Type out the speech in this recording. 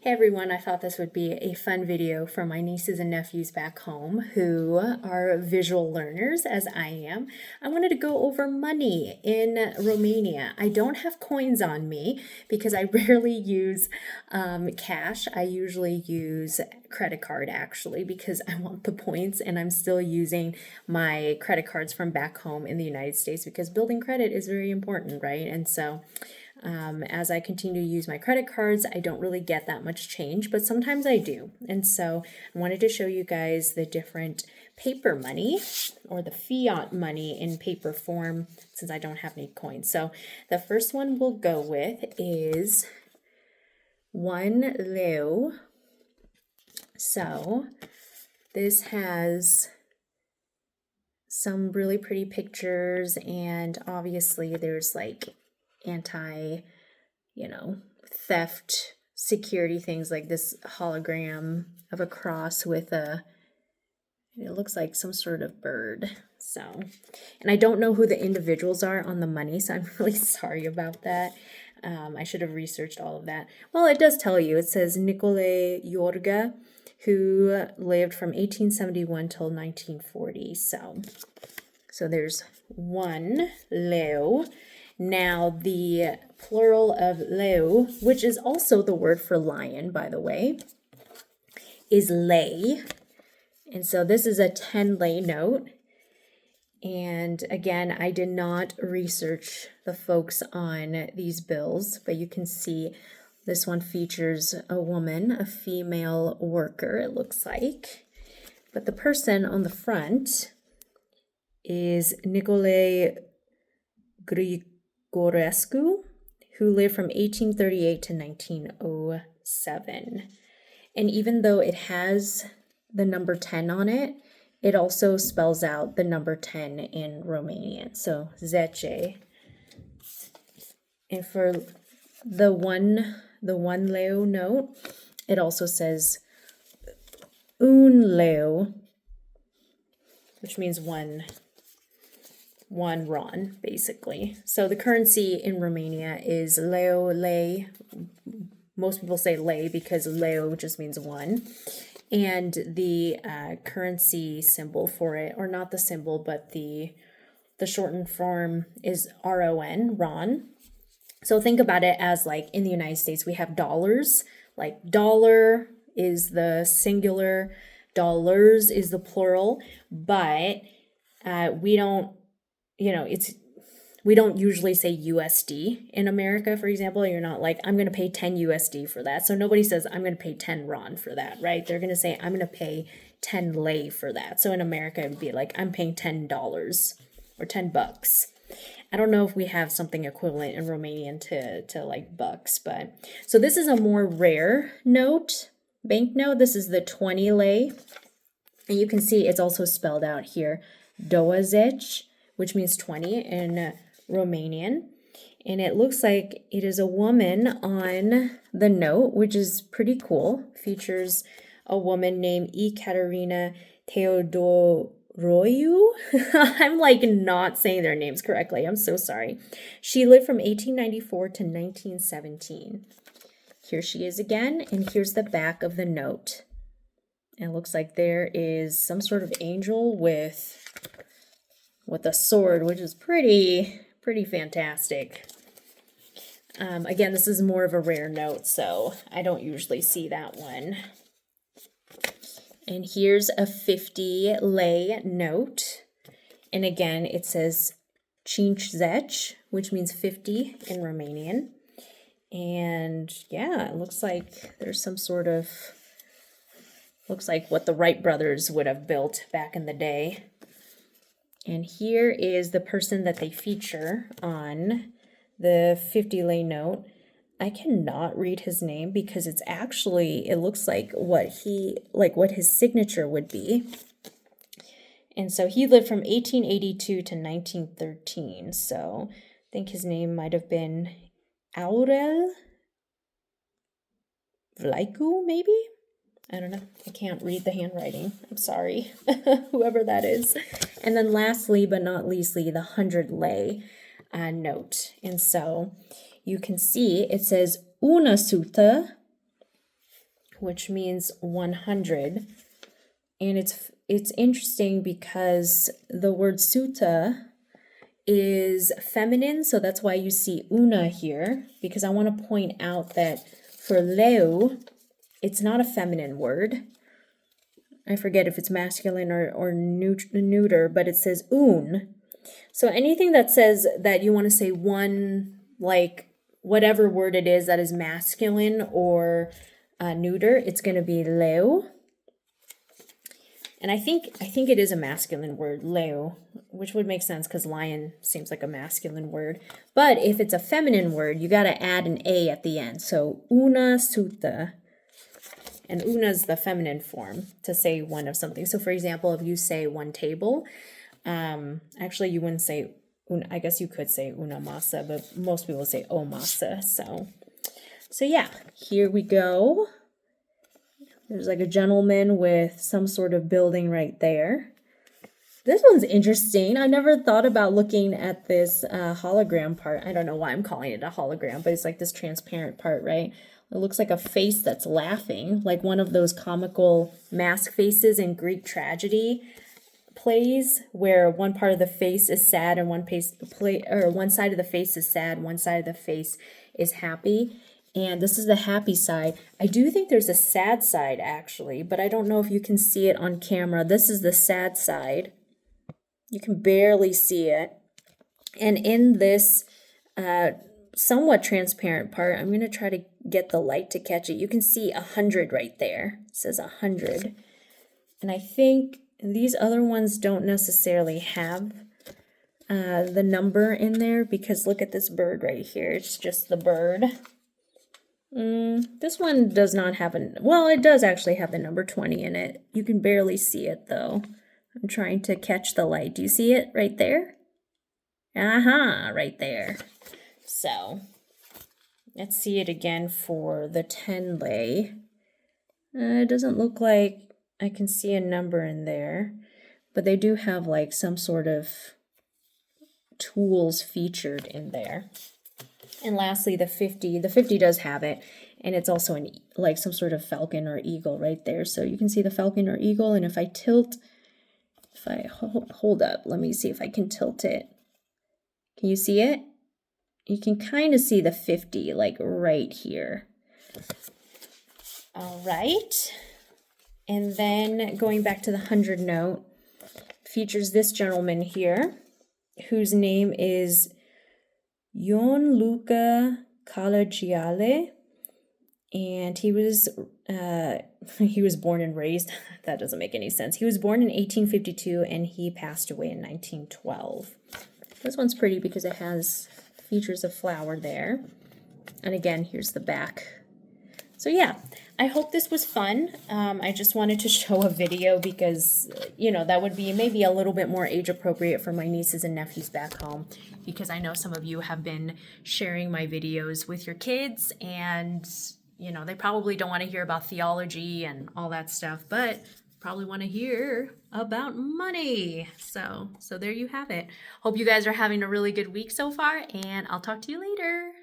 Hey everyone, I thought this would be a fun video for my nieces and nephews back home who are visual learners as I am. I wanted to go over money in Romania. I don't have coins on me because I rarely use cash. I usually use credit card actually because I want the points, and I'm still using my credit cards from back home in the United States because building credit is very important, right? And so as I continue to use my credit cards, I don't really get that much change, but sometimes I do. And so I wanted to show you guys the different paper money or the fiat money in paper form since I don't have any coins. So the first one we'll go with is 1 leu. So this has some really pretty pictures, and obviously there's like theft security things like this hologram of a cross with it looks like some sort of bird. So, and I don't know who the individuals are on the money, so I'm really sorry about that. I should have researched all of that. Well, it does tell you. It says Nicolae Iorga, who lived from 1871 till 1940. So there's 1 leu. Now, the plural of leu, which is also the word for lion, by the way, is lei. And so this is a 10 lei note. And again, I did not research the folks on these bills, but you can see this one features a woman, a female worker, it looks like. But the person on the front is Nicolae Grigorescu, who lived from 1838 to 1907. And even though it has the number 10 on it, it also spells out the number 10 in Romanian. So 10. And for the one leu note, it also says un leu, which means one RON, basically. So the currency in Romania is leu, lei. Most people say lei because leu just means one. And the currency symbol for it, or not the symbol, but the shortened form is RON, RON. So think about it as like in the United States, we have dollars. Like dollar is the singular, dollars is the plural, but we don't usually say USD in America, for example. You're not like, I'm going to pay 10 USD for that. So nobody says, I'm going to pay 10 RON for that, right? They're going to say, I'm going to pay 10 lei for that. So in America, it would be like, I'm paying $10 or $10. I don't know if we have something equivalent in Romanian to like bucks, but so this is a more rare note, banknote. This is the 20 lei. And you can see it's also spelled out here, 20, which means 20 in Romanian. And it looks like it is a woman on the note, which is pretty cool. Features a woman named Ekaterina Teodoroiu. I'm like not saying their names correctly. I'm so sorry. She lived from 1894 to 1917. Here she is again, and here's the back of the note. And it looks like there is some sort of angel with a sword, which is pretty fantastic. Again, this is more of a rare note, so I don't usually see that one. And here's a 50 lei note. And again, it says 50, which means 50 in Romanian. And yeah, it looks like there's some sort of, looks like what the Wright brothers would have built back in the day. And here is the person that they feature on the 50 lei note. I cannot read his name because it's actually, it looks like what his signature would be. And so he lived from 1882 to 1913. So I think his name might have been Aurel Vlaicu, maybe? I don't know. I can't read the handwriting. I'm sorry, whoever that is. And then lastly, but not leastly, the 100 lei note. And so you can see it says una sută which means 100. And it's interesting because the word suta is feminine, so that's why you see una here, because I want to point out that for leu, it's not a feminine word. I forget if it's masculine or neuter, but it says un. So anything that says that you want to say one, like whatever word it is that is masculine or neuter, it's going to be leu. And I think it is a masculine word, leu, which would make sense because lion seems like a masculine word. But if it's a feminine word, you got to add an A at the end. So una suta. And una is the feminine form to say one of something. So for example, if you say one table, actually you wouldn't say una, I guess you could say una masa, but most people say o masa. So yeah, here we go. There's like a gentleman with some sort of building right there. This one's interesting. I never thought about looking at this hologram part. I don't know why I'm calling it a hologram, but it's like this transparent part, right? It looks like a face that's laughing, like one of those comical mask faces in Greek tragedy plays where one part of the face is sad and one side of the face is sad, one side of the face is happy. And this is the happy side. I do think there's a sad side actually, but I don't know if you can see it on camera. This is the sad side. You can barely see it. And in this somewhat transparent part, I'm going to try to get the light to catch it. You can see 100 right there. It says 100. And I think these other ones don't necessarily have the number in there because look at this bird right here. It's just the bird. This one does not have well, it does actually have the number 20 in it. You can barely see it though. I'm trying to catch the light. Do you see it right there? Aha, right there. So let's see it again for the 10 lei. It doesn't look like I can see a number in there, but they do have like some sort of tools featured in there. And lastly, the 50. The 50 does have it, and it's also like some sort of falcon or eagle right there. So you can see the falcon or eagle, and if I hold up, let me see if I can tilt it. Can you see it? You can kind of see the 50, like right here. All right. And then going back to the 100 note, features this gentleman here, whose name is Gianluca Calagiale, and he was born and raised. That doesn't make any sense. He was born in 1852 and he passed away in 1912. This one's pretty because it has features of flower there. And again, here's the back. So yeah, I hope this was fun. I just wanted to show a video because, you know, that would be maybe a little bit more age appropriate for my nieces and nephews back home, because I know some of you have been sharing my videos with your kids and, you know, they probably don't want to hear about theology and all that stuff, but probably want to hear about money. So there you have it. Hope you guys are having a really good week so far, and I'll talk to you later.